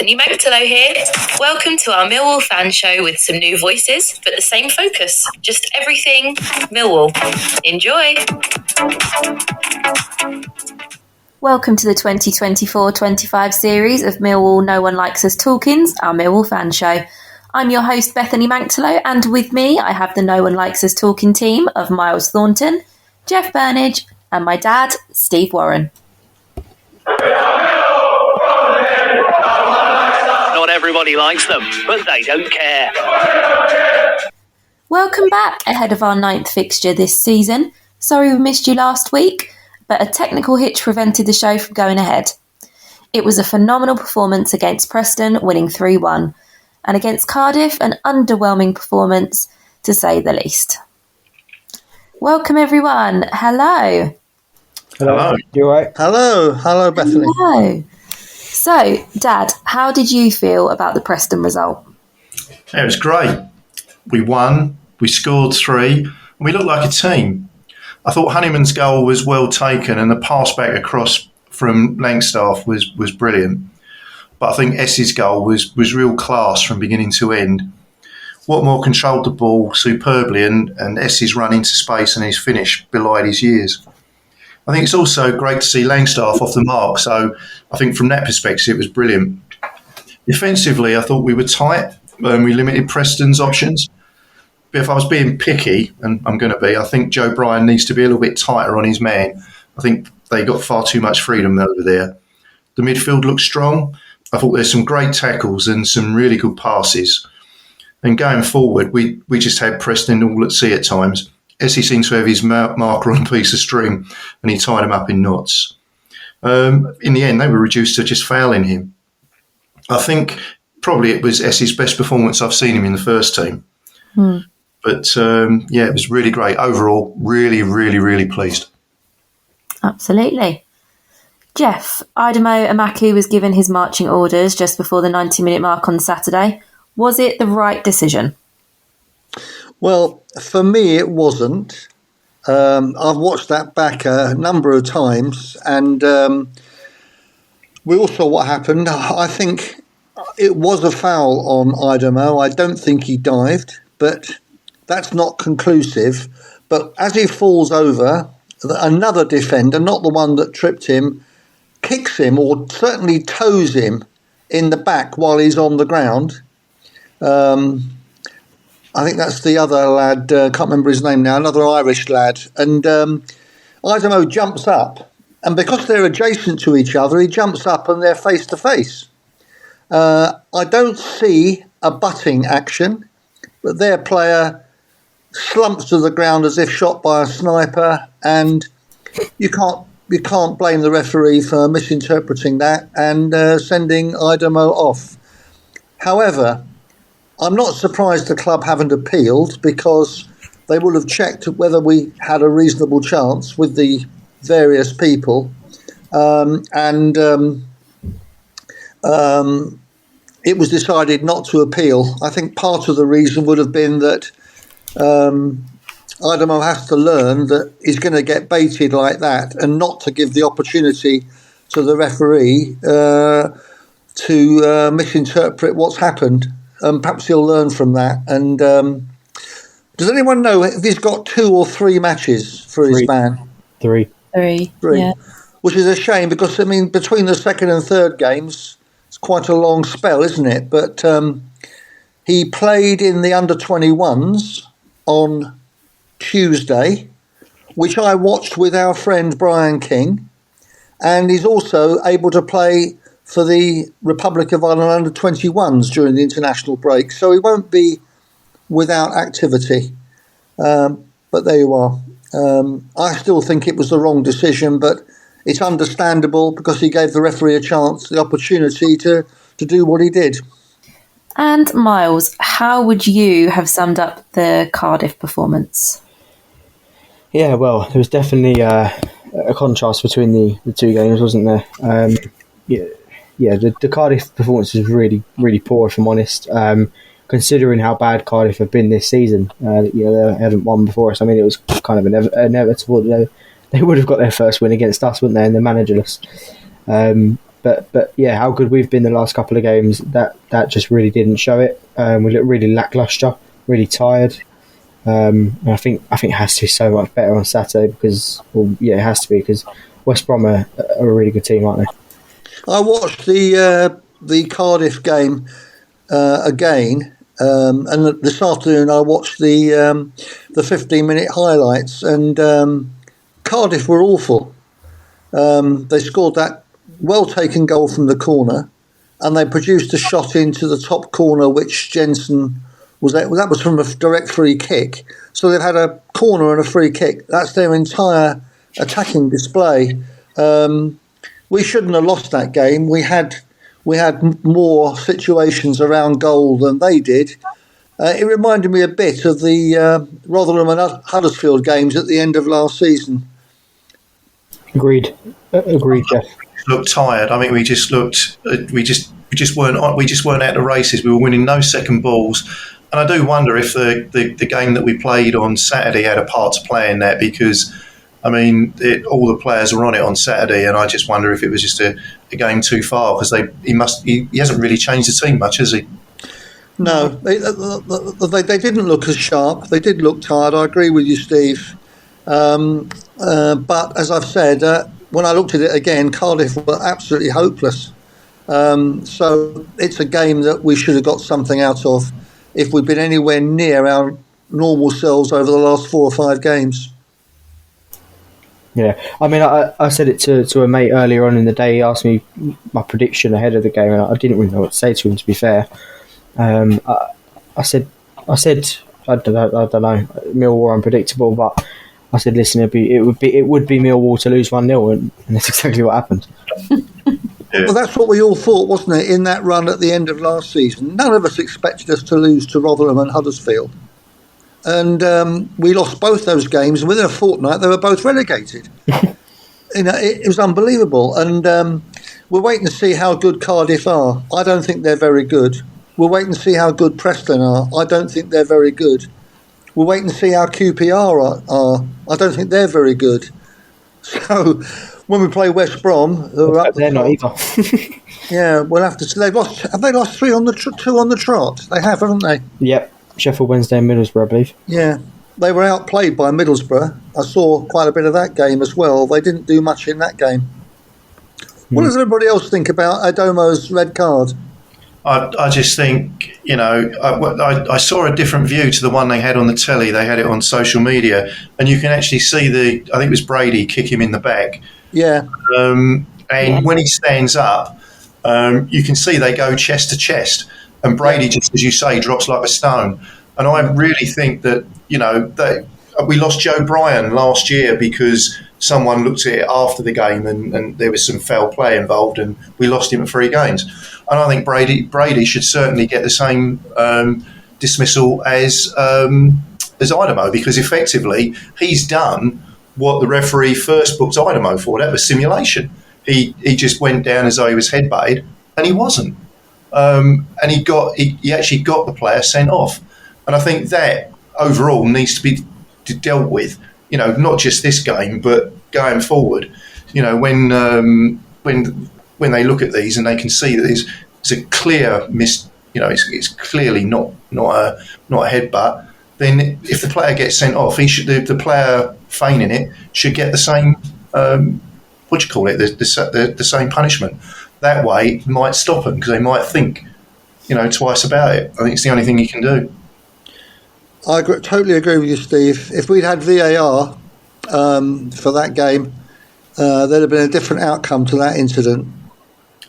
Bethany Manktelow here. Welcome to our Millwall fan show with some new voices, but the same focus. Just everything Millwall. Enjoy. Welcome to the 2024-25 series of Millwall No One Likes Us Talkins, our Millwall fan show. I'm your host, Bethany Manktelow, and with me I have the No One Likes Us Talking team of Myles Thornton, Jeff Burnige, and my dad, Steve Warren. Not everybody likes them, but they don't care. Welcome back ahead of our 9th fixture this season. Sorry we missed you last week, but a technical hitch prevented the show from going ahead. It was a phenomenal performance against Preston, winning 3-1, and against Cardiff, an underwhelming performance, to say the least. Welcome everyone. Hello. Hello. You all right? Hello, Bethany. Hello. So, Dad, how did you feel about the Preston result? It was great. We won, we scored 3, and we looked like a team. I thought Honeyman's goal was well taken, and the pass back across from Langstaff was brilliant. But I think Essie's goal was real class from beginning to end. Watmore controlled the ball superbly, and Essie's run into space and his finish belied his years. I think it's also great to see Langstaff off the mark, so I think from that perspective it was brilliant. Defensively, I thought we were tight and we limited Preston's options. But if I was being picky, and I'm going to be, I think Joe Bryan needs to be a little bit tighter on his man. I think they got far too much freedom over there. The midfield looked strong. I thought there's some great tackles and some really good passes. And going forward, we just had Preston all at sea at times. Essie seemed to have his marker on a piece of string and he tied him up in knots. In the end, they were reduced to just fouling him. I think probably it was Essie's best performance I've seen him in the first team. But, it was really great. Overall, really, really, really pleased. Absolutely. Jeff, Idemo Amaku was given his marching orders just before the 90-minute mark on Saturday. Was it the right decision? Well, for me, it wasn't. I've watched that back a number of times, and we all saw what happened. I think it was a foul on Idemo. I don't think he dived, but that's not conclusive. But as he falls over, another defender, not the one that tripped him, kicks him or certainly toes him in the back while he's on the ground. I think that's the other lad, can't remember his name now, another Irish lad. And Idemo jumps up, and because they're adjacent to each other, he jumps up and they're face to face. I don't see a butting action, but their player slumps to the ground as if shot by a sniper, and you can't blame the referee for misinterpreting that and sending Idemo off. However, I'm not surprised the club haven't appealed, because they will have checked whether we had a reasonable chance with the various people. It was decided not to appeal. I think part of the reason would have been that Idemo has to learn that he's going to get baited like that, and not to give the opportunity to the referee to misinterpret what's happened. Perhaps he'll learn from that. And does anyone know if he's got 2 or 3 matches for his ban? 3. Yeah. Which is a shame, because, I mean, between the second and third games, it's quite a long spell, isn't it? But he played in the under-21s on Tuesday, which I watched with our friend Brian King. And he's also able to play for the Republic of Ireland under-21s during the international break. So he won't be without activity. But there you are. I still think it was the wrong decision, but it's understandable because he gave the referee a chance, the opportunity to do what he did. And Myles, how would you have summed up the Cardiff performance? Yeah, well, there was definitely a contrast between the two games, wasn't there? The Cardiff performance was really, really poor, if I'm honest. Considering how bad Cardiff have been this season, they haven't won before us. I mean, it was kind of inevitable. They would have got their first win against us, wouldn't they? And they're managerless. But yeah, how good we've been the last couple of games, that just really didn't show it. We looked really lacklustre, really tired. And I think it has to be so much better on Saturday because, well, yeah, it has to be because West Brom are a really good team, aren't they? I watched the Cardiff game again, and this afternoon I watched the 15-minute highlights, and Cardiff were awful. They scored that well-taken goal from the corner, and they produced a shot into the top corner, which Jensen that was from a direct free kick. So they've had a corner and a free kick. That's their entire attacking display. We shouldn't have lost that game. We had more situations around goal than they did. It reminded me a bit of the Rotherham and Huddersfield games at the end of last season. Agreed, Jeff. Looked tired. I think we just looked. We just weren't at the races. We were winning no second balls, and I do wonder if the game that we played on Saturday had a part to play in that, because I mean all the players were on it on Saturday, and I just wonder if it was just a game too far, because he hasn't really changed the team much, has he? No, they didn't look as sharp. They did look tired. I agree with you, Steve. But as I've said, when I looked at it again, Cardiff were absolutely hopeless. So it's a game that we should have got something out of if we'd been anywhere near our normal selves over the last 4 or 5 games. Yeah, I mean, I said it to a mate earlier on in the day. He asked me my prediction ahead of the game, and I didn't really know what to say to him, to be fair. I said, I don't know. Millwall were unpredictable, but I said, listen, it would be Millwall to lose 1-0, and that's exactly what happened. Yeah. Well, that's what we all thought, wasn't it, in that run at the end of last season? None of us expected us to lose to Rotherham and Huddersfield. And we lost both those games, and within a fortnight they were both relegated. It was unbelievable. And we're waiting to see how good Cardiff are. I don't think they're very good. We're waiting to see how good Preston are. I don't think they're very good. We're waiting to see how QPR are. I don't think they're very good. So when we play West Brom, they're not either. Yeah, we'll have to see. Have they lost 2 on the trot? They have, haven't they? Yep. Sheffield Wednesday and Middlesbrough, I believe. Yeah, they were outplayed by Middlesbrough. I saw quite a bit of that game as well. They didn't do much in that game. What does everybody else think about Adomo's red card? I just think, I saw a different view to the one they had on the telly. They had it on social media, and you can actually see I think it was Brady kick him in the back. Yeah. And when he stands up, you can see they go chest to chest, and Brady, just as you say, drops like a stone. And I really think that, we lost Joe Bryan last year because someone looked at it after the game and there was some foul play involved, and we lost him at 3 games. And I think Brady should certainly get the same dismissal as Idemo, because effectively he's done what the referee first booked Idemo for. That was simulation. He just went down as though he was headbutted, and he wasn't. And he actually got the player sent off. And I think that overall needs to be dealt with. Not just this game, but going forward. When they look at these and they can see that it's a clear miss, it's clearly not a headbutt, then if the player gets sent off, the player feigning it should get the same the same punishment. That way it might stop them, because they might think twice about it. I think it's the only thing you can do. I totally agree with you, Steve. If we'd had VAR for that game, there'd have been a different outcome to that incident.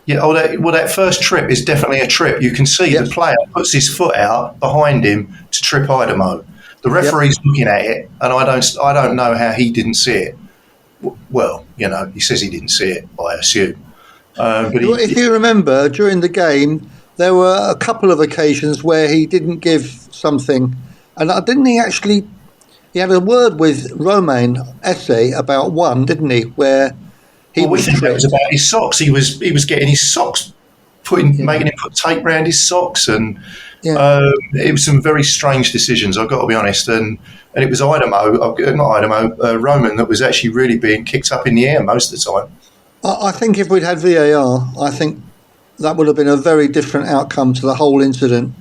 Yeah, that first trip is definitely a trip. You can see the player puts his foot out behind him to trip Idemo. The referee's looking at it, and I don't know how he didn't see it. Well, he says he didn't see it, I assume. But if you remember, during the game, there were a couple of occasions where he didn't give something. And didn't he actually... He had a word with Romain Esse about one, didn't he? Where he we think that was about his socks. He was getting his socks making him put tape around his socks, and it was some very strange decisions, I've got to be honest. And it was Roman that was actually really being kicked up in the air most of the time. I think if we'd had VAR, I think that would have been a very different outcome to the whole incident.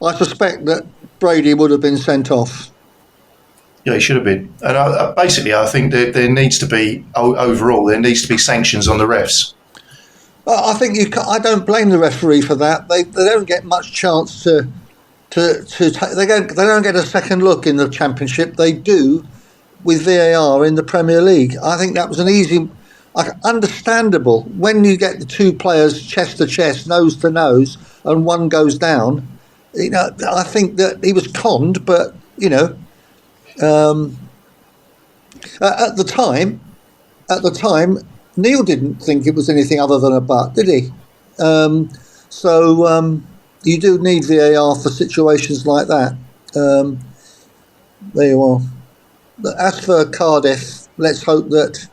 I suspect that Brady would have been sent off. Yeah, he should have been. And I think that there needs to be, overall, there needs to be sanctions on the refs. I think I don't blame the referee for that. They don't get much chance to take. They don't get a second look in the Championship. They do with VAR in the Premier League. I think that was an easy, understandable. When you get the two players chest to chest, nose to nose, and one goes down, I think that he was conned. But at the time, Neil didn't think it was anything other than a butt, did he? So you do need VAR for situations like that. There you are. As for Cardiff, let's hope that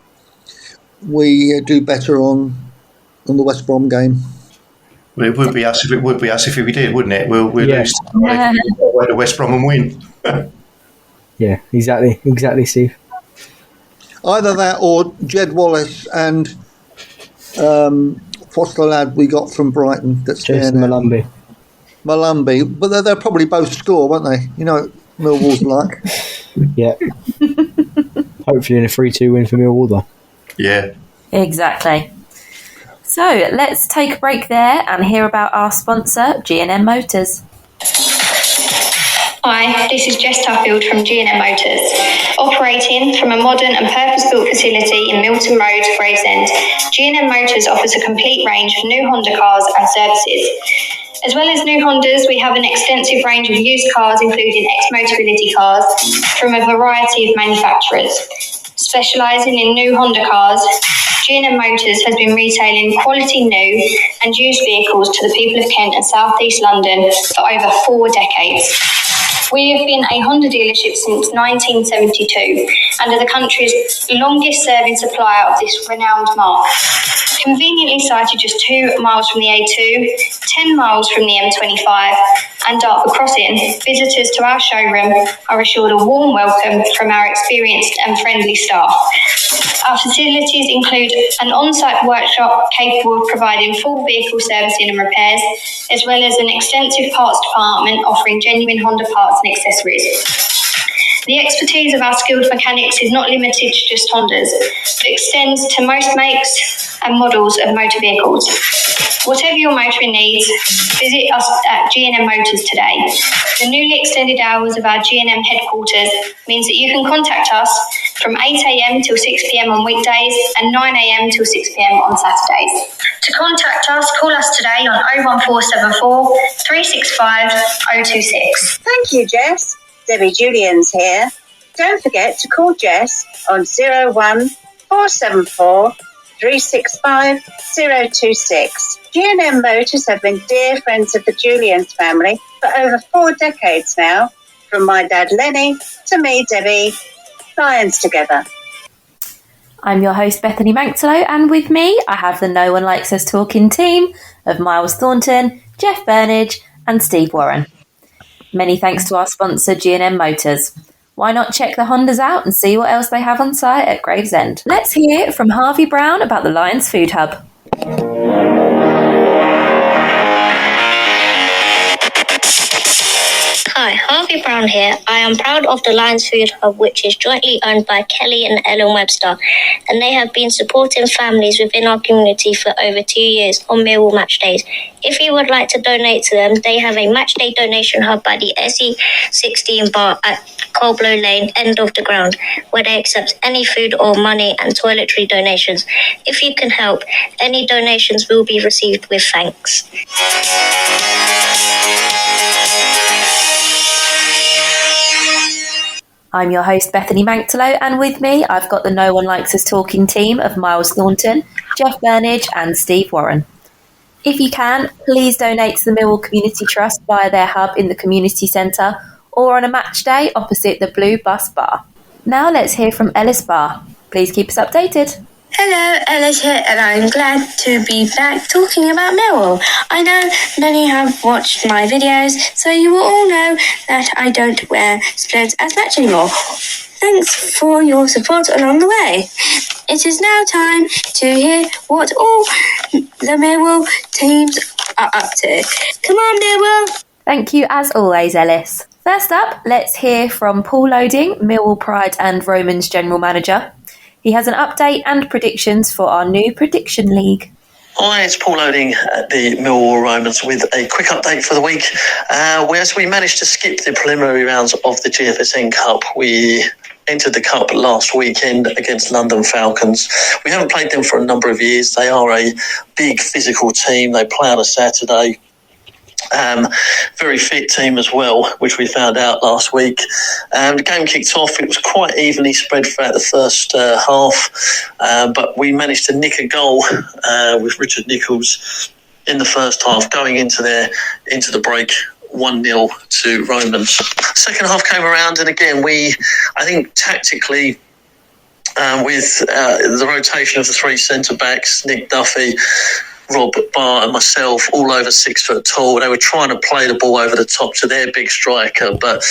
we do better on the West Brom game. Well, it would be us if we did, wouldn't it? We'll lose to West Brom and win. Yeah, exactly, Steve. Either that or Jed Wallace and what's the lad we got from Brighton that's Jason Malumbi. But they'll probably both score, won't they? You know what Millwall's like. Yeah. Hopefully in a 3-2 win for Millwall, though. Yeah. Exactly. So let's take a break there and hear about our sponsor, G&M Motors. Hi, this is Jess Tuffield from G&M Motors. Operating from a modern and purpose-built facility in Milton Road, Gravesend, G&M Motors offers a complete range of new Honda cars and services. As well as new Hondas, we have an extensive range of used cars, including ex-Motability cars from a variety of manufacturers. Specialising in new Honda cars, G&M Motors has been retailing quality new and used vehicles to the people of Kent and South East London for over 4 decades. We have been a Honda dealership since 1972 and are the country's longest serving supplier of this renowned marque. Conveniently sited just 2 miles from the A2, 10 miles from the M25 and Dartford Crossing, visitors to our showroom are assured a warm welcome from our experienced and friendly staff. Our facilities include an on-site workshop capable of providing full vehicle servicing and repairs, as well as an extensive parts department offering genuine Honda parts and accessories. The expertise of our skilled mechanics is not limited to just Hondas, but extends to most makes and models of motor vehicles. Whatever your motoring needs, visit us at G&M Motors today. The newly extended hours of our G&M headquarters means that you can contact us from 8 a.m. till 6 p.m. on weekdays and 9 a.m. till 6 p.m. on Saturdays. To contact us, call us today on 01474 365 026. Thank you, Jess. Debbie Julian's here. Don't forget to call Jess on 01474 365 026. G&M Motors have been dear friends of the Julians family for over 4 decades now. From my dad Lenny to me, Debbie, Lions together. I'm your host, Bethany Manktelow, and with me I have the No One Likes Us Talking team of Myles Thornton, Jeff Burnige and Steve Warren. Many thanks to our sponsor, G&M Motors. Why not check the Hondas out and see what else they have on site at Gravesend? Let's hear from Harvey Brown about the Lions Food Hub. Hi, Harvey Brown here. I am proud of the Lions Food Hub, which is jointly owned by Kelly and Ellen Webster, and they have been supporting families within our community for over 2 years on Millwall match days. If you would like to donate to them, they have a match day donation hub by the SE16 bar at Colblow Lane, end of the ground, where they accept any food or money and toiletry donations. If you can help, any donations will be received with thanks. I'm your host, Bethany Manktelow, and with me I've got the No One Likes Us Talking team of Myles Thornton, Jeff Burnige and Steve Warren. If you can, please donate to the Millwall Community Trust via their hub in the community centre or on a match day opposite the Blue Bus Bar. Now let's hear from Ellis Barr. Please keep us updated. Hello, Ellis here, and I'm glad to be back talking about Millwall. I know many have watched my videos, so you will all know that I don't wear splits as much anymore. The Thanks for your support along the way. It is now time to hear what all the Millwall teams are up to. Come on, Millwall! Thank you as always, Ellis. First up, let's hear from Paul Loading, Millwall Pride and Romans General Manager. He has an update and predictions for our new Prediction League. Hi, it's Paul Loading at the Millwall Romans with a quick update for the week. Whereas we managed to skip the preliminary rounds of the GFSN Cup, we entered the Cup last weekend against London Falcons. We haven't played them for a number of years. They are a big physical team. They play on a Saturday. Very fit team as well, which we found out last week. The game kicked off. It was quite evenly spread throughout the first half, but we managed to nick a goal with Richard Nichols in the first half, going into the break 1-0 to Romans. Second half came around, and again I think tactically, with the rotation of the three centre backs, Nick Duffy, Rob Barr and myself, all over 6 foot tall. They were trying to play the ball over the top to their big striker, but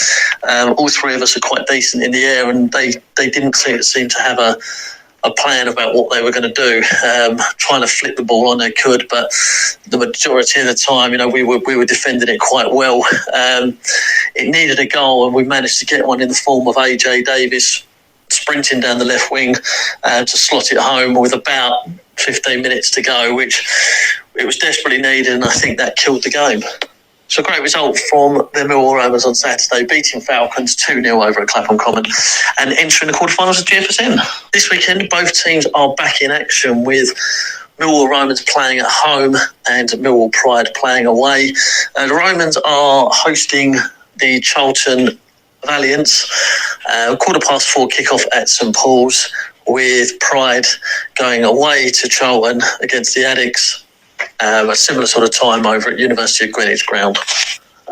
all three of us are quite decent in the air, and they didn't seem to have a plan about what they were going to do. Trying to flip the ball on they could, but the majority of the time, we were defending it quite well. It needed a goal, and we managed to get one in the form of AJ Davis sprinting down the left wing to slot it home with about 15 minutes to go, which it was desperately needed, and I think that killed the game. So a great result from the Millwall Romans on Saturday, beating Falcons 2-0 over at Clapham Common and entering the quarterfinals of GFSN. This weekend, both teams are back in action, with Millwall Romans playing at home and Millwall Pride playing away. The Romans are hosting the Charlton Valiants. 4:15 kickoff at St Paul's, with Pride going away to Charlton against the Addicts. A similar sort of time over at University of Greenwich ground.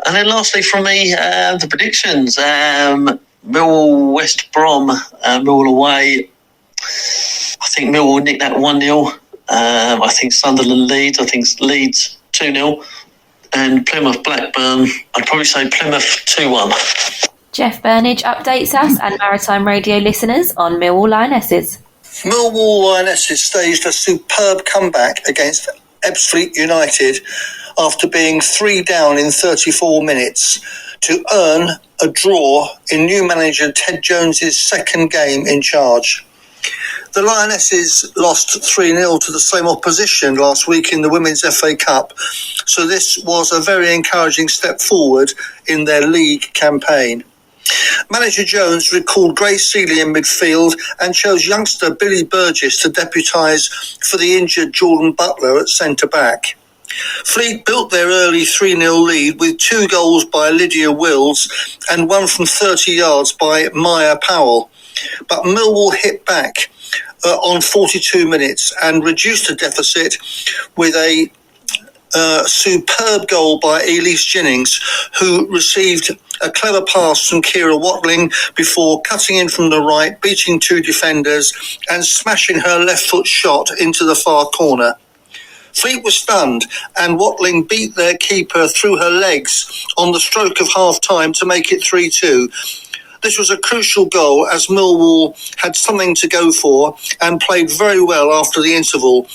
And then lastly from me, the predictions. Millwall West Brom, Millwall away. I think Millwall will nick that 1-0. I think Sunderland Leeds. I think Leeds 2-0. And Plymouth Blackburn, I'd probably say Plymouth 2-1. Jeff Burnige updates us and Maritime Radio listeners on Millwall Lionesses. Millwall Lionesses staged a superb comeback against Ebbsfleet United after being 3 down in 34 minutes to earn a draw in new manager Ted Jones's second game in charge. The Lionesses lost 3-0 to the same opposition last week in the Women's FA Cup, so this was a very encouraging step forward in their league campaign. Manager Jones recalled Grace Seeley in midfield and chose youngster Billy Burgess to deputise for the injured Jordan Butler at centre-back. Fleet built their early 3-0 lead with 2 goals by Lydia Wills and one from 30 yards by Maya Powell. But Millwall hit back on 42 minutes and reduced the deficit with a superb goal by Elise Jennings, who received a clever pass from Kira Watling before cutting in from the right, beating 2 defenders and smashing her left foot shot into the far corner. Fleet was stunned, and Watling beat their keeper through her legs on the stroke of half-time to make it 3-2. This was a crucial goal, as Millwall had something to go for and played very well after the interval,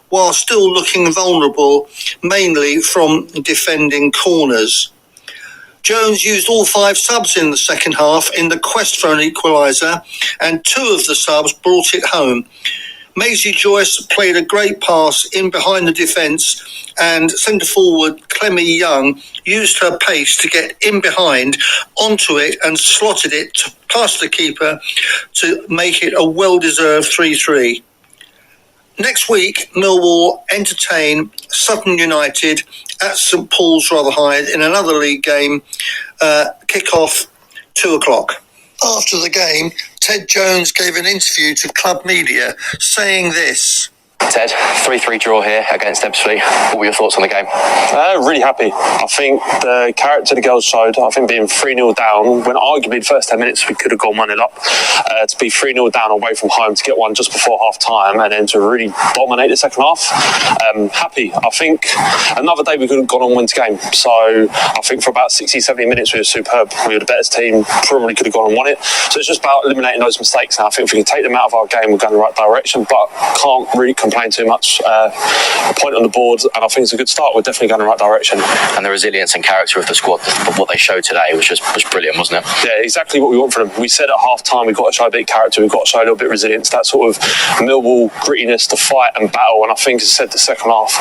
while still looking vulnerable, mainly from defending corners. Jones used all 5 subs in the second half in the quest for an equaliser, and 2 of the subs brought it home. Maisie Joyce played a great pass in behind the defence, and centre-forward Clemmy Young used her pace to get in behind onto it and slotted it past the keeper to make it a well-deserved 3-3. Next week, Millwall entertain Sutton United at St Paul's Rotherhithe in another league game, kick-off 2 o'clock. After the game, Ted Jones gave an interview to Club Media saying this. Ted, 3-3 draw here against Ebbsfleet. What were your thoughts on the game? Really happy. I think the character the girls showed, I think being 3-0 down, when arguably the first 10 minutes we could have gone 1-0 up, to be 3-0 down away from home, to get one just before half time and then to really dominate the second half. Happy. I think another day we could have gone on and win the game. So I think for about 60-70 minutes we were superb. We were the better team, probably could have gone and won it. So it's just about eliminating those mistakes now. I think if we can take them out of our game, we're going in the right direction, but can't really complain too much. A point on the board, and I think it's a good start. We're definitely going in the right direction. And the resilience and character of the squad, of what they showed today, was brilliant, wasn't it? Yeah, exactly what we want from them. We said at half time we've got to show a bit of character, we've got to show a little bit of resilience, that sort of Millwall grittiness to fight and battle. And I think, as I said, the second half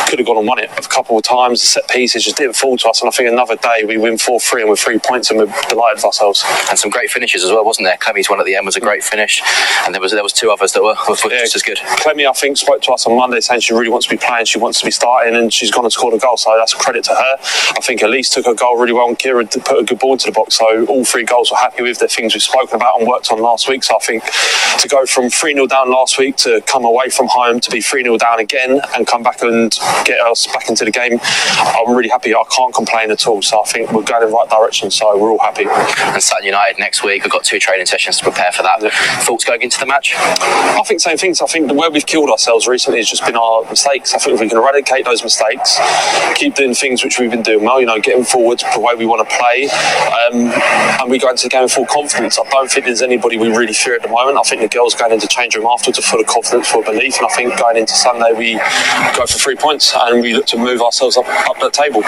could have gone and won it a couple of times. The set pieces just didn't fall to us, and I think another day we win 4-3 and with 3 points, and we're delighted with ourselves. And some great finishes as well, wasn't there? Clemmy's one at the end was a great finish, and there was 2 others that were just as good. Clemmy, I think, spoke to us on Monday saying she really wants to be playing, she wants to be starting, and she's gone and scored a goal, so that's a credit to her. I think Elise took her goal really well, and Kira put a good ball into the box, so all 3 goals we're happy with. They're things we've spoken about and worked on last week, so I think to go from 3-0 down last week to come away from home to be 3-0 down again and come back and get us back into the game, I'm really happy. I can't complain at all, so I think we're going in the right direction, so we're all happy. And Sutton United next week, we've got 2 training sessions to prepare for that. Thoughts going into the match? I think same things. I think the way we've killed ourselves recently has just been our mistakes. I think if we can eradicate those mistakes, keep doing things which we've been doing well, getting forward the way we want to play, and we go into the game with full confidence. I don't think there's anybody we really fear at the moment. I think the girls going into change room afterwards are full of confidence, full of belief, and I think going into Sunday we go for 3 points and we look to move ourselves up the table.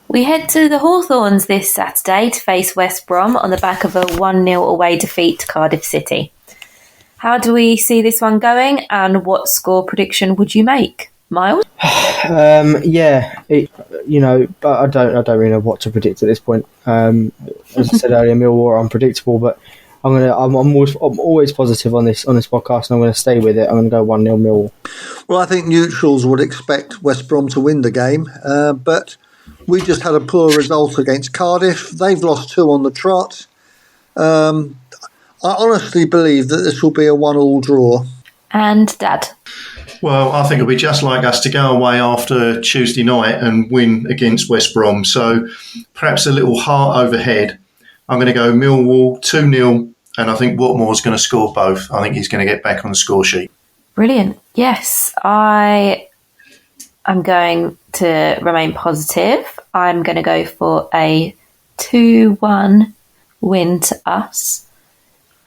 We head to the Hawthorns this Saturday to face West Brom on the back of a 1-0 away defeat to Cardiff City. How do we see this one going, and what score prediction would you make, Myles? But I don't really know what to predict at this point. As I said earlier, Millwall are unpredictable, but I'm always positive on this podcast, and I'm going to stay with it. I'm going to go 1-0 Millwall. Well, I think neutrals would expect West Brom to win the game, but we just had a poor result against Cardiff. They've lost 2 on the trot. I honestly believe that this will be a 1-1 draw. And Dad? Well, I think it'll be just like us to go away after Tuesday night and win against West Brom. So perhaps a little heart overhead. I'm going to go Millwall 2-0, and I think Watmore's going to score both. I think he's going to get back on the score sheet. Brilliant. Yes, I am going to remain positive. I'm going to go for a 2-1 win to us.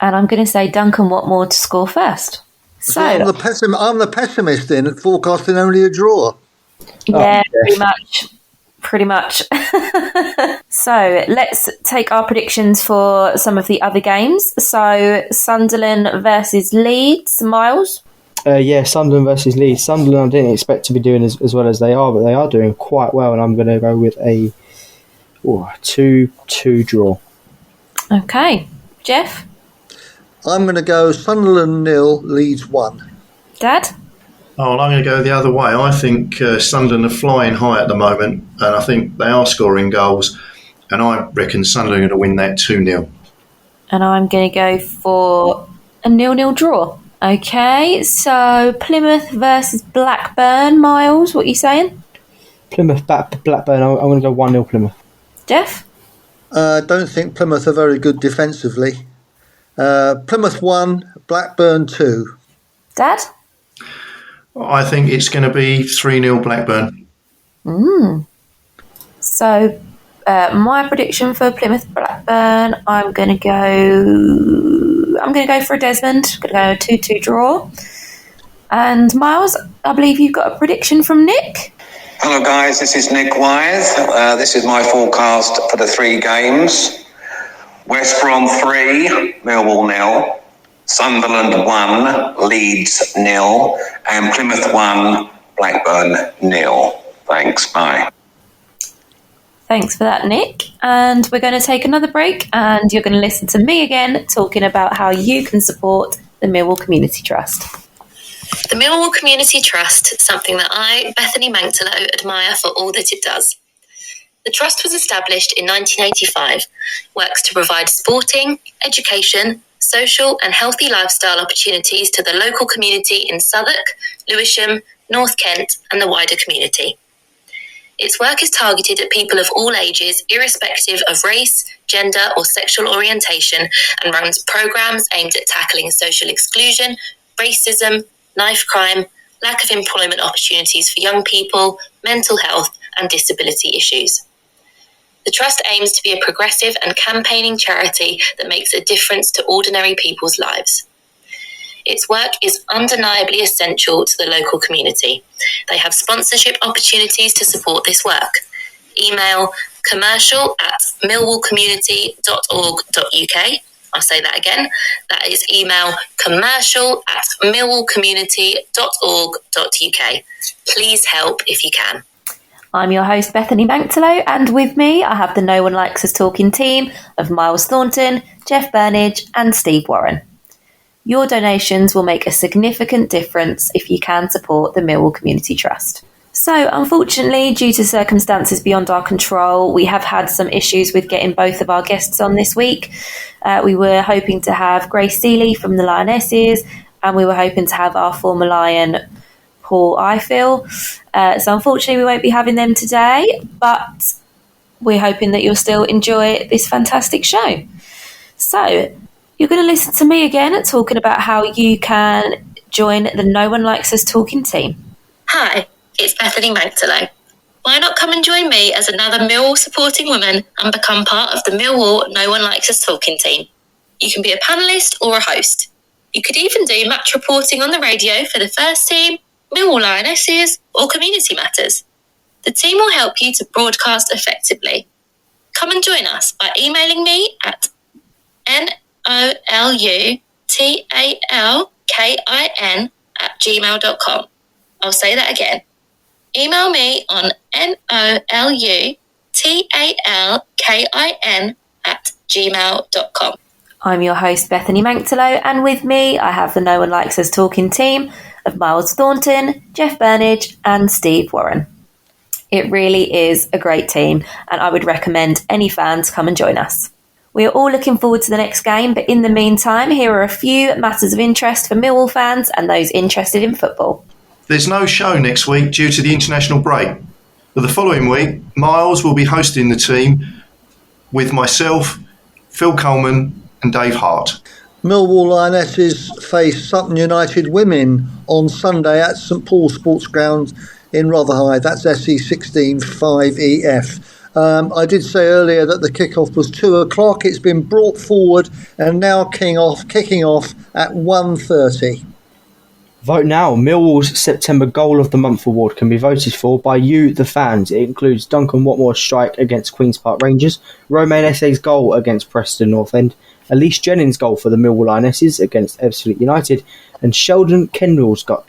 And I'm going to say Duncan Watmore to score first. So I'm the pessimist in forecasting only a draw. Yeah, pretty much. So let's take our predictions for some of the other games. So Sunderland versus Leeds, Myles? Sunderland versus Leeds. Sunderland I didn't expect to be doing as well as they are, but they are doing quite well, and I'm going to go with a 2-2 draw. Okay. Jeff? I'm going to go Sunderland 0, Leeds 1. Dad? Oh, well, I'm going to go the other way. I think Sunderland are flying high at the moment, and I think they are scoring goals, and I reckon Sunderland are going to win that 2-0. And I'm going to go for a 0-0 draw. Okay, so Plymouth versus Blackburn. Myles, what are you saying? Plymouth, Blackburn. I'm going to go 1-0 Plymouth. Jeff? I don't think Plymouth are very good defensively. Plymouth 1, Blackburn 2. Dad? I think it's going to be 3-0 Blackburn. So, my prediction for Plymouth Blackburn, I'm going to go for a Desmond. I'm going to go a 2-2 draw. And Myles, I believe you've got a prediction from Nick. Hello guys, this is Nick Wyeth. This is my forecast for the 3 games. West Brom 3, Millwall 0, Sunderland 1, Leeds 0, and Plymouth 1, Blackburn 0. Thanks, bye. Thanks for that, Nick. And we're going to take another break, and you're going to listen to me again talking about how you can support the Millwall Community Trust. The Millwall Community Trust is something that I, Bethany Manktelow, admire for all that it does. The Trust was established in 1985, works to provide sporting, education, social and healthy lifestyle opportunities to the local community in Southwark, Lewisham, North Kent and the wider community. Its work is targeted at people of all ages, irrespective of race, gender or sexual orientation, and runs programmes aimed at tackling social exclusion, racism, knife crime, lack of employment opportunities for young people, mental health and disability issues. The Trust aims to be a progressive and campaigning charity that makes a difference to ordinary people's lives. Its work is undeniably essential to the local community. They have sponsorship opportunities to support this work. Email commercial@millwallcommunity.org.uk. I'll say that again. That is email commercial@millwallcommunity.org.uk. Please help if you can. I'm your host, Bethany Manktelow, and with me I have the No One Likes Us Talking team of Myles Thornton, Jeff Burnige and Steve Warren. Your donations will make a significant difference if you can support the Millwall Community Trust. So, unfortunately, due to circumstances beyond our control, we have had some issues with getting both of our guests on this week. We were hoping to have Grace Seeley from the Lionesses, and we were hoping to have our former Lion, Paul Ifill. So unfortunately we won't be having them today, but we're hoping that you'll still enjoy this fantastic show. So you're going to listen to me again talking about how you can join the No One Likes Us Talking team. Hi, it's Bethany Manktelow. Why not come and join me as another Millwall supporting woman and become part of the Millwall No One Likes Us Talking team? You can be a panellist or a host. You could even do match reporting on the radio for the first team, Millwall Lionesses or Community Matters. The team will help you to broadcast effectively. Come and join us by emailing me at nolutalkin@gmail.com. I'll say that again. Email me on nolutalkin@gmail.com. I'm your host, Bethany Manktelow, and with me I have the No One Likes Us Talking team of Myles Thornton, Jeff Burnige and Steve Warren. It really is a great team, and I would recommend any fans come and join us. We are all looking forward to the next game, but in the meantime, here are a few matters of interest for Millwall fans and those interested in football. There's no show next week due to the international break, but the following week, Myles will be hosting the team with myself, Phil Coleman and Dave Hart. Millwall Lionesses face Sutton United women on Sunday at St Paul's Sports Ground in Rotherhithe. That's SE16 5EF. I did say earlier that the kickoff was 2 o'clock. It's been brought forward and now kicking off at 1:30. Vote now. Millwall's September Goal of the Month award can be voted for by you, the fans. It includes Duncan Watmore's strike against Queen's Park Rangers, Romain Esse's goal against Preston North End, Elise Jennings' goal for the Millwall Lionesses against Ebbsfleet United, and Sheldon Kemball's goal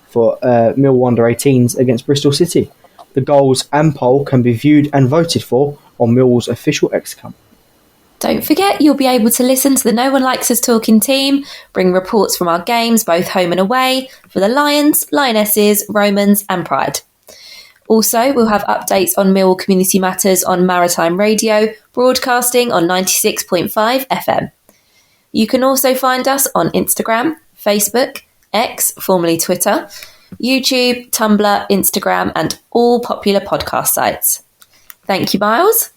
for Millwall Under-18s against Bristol City. The goals and poll can be viewed and voted for on Millwall's official X account. Don't forget, you'll be able to listen to the No One Likes Us Talking team, bring reports from our games, both home and away, for the Lions, Lionesses, Romans and Pride. Also, we'll have updates on Millwall Community Matters on Maritime Radio, broadcasting on 96.5 FM. You can also find us on Instagram, Facebook, X, formerly Twitter, YouTube, Tumblr, Instagram, and all popular podcast sites. Thank you, Myles.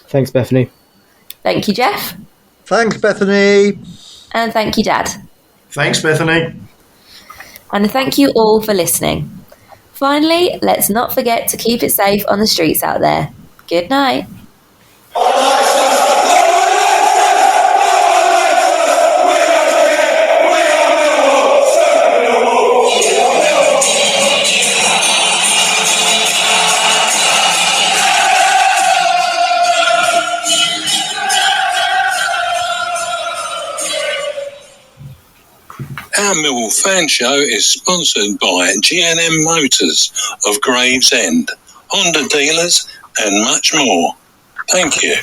Thanks, Bethany. Thank you, Jeff. Thanks, Bethany. And thank you, Dad. Thanks, Bethany. And thank you all for listening. Finally, let's not forget to keep it safe on the streets out there. Good night. Our Millwall Fan Show is sponsored by G&M Motors of Gravesend, Honda dealers and much more. Thank you.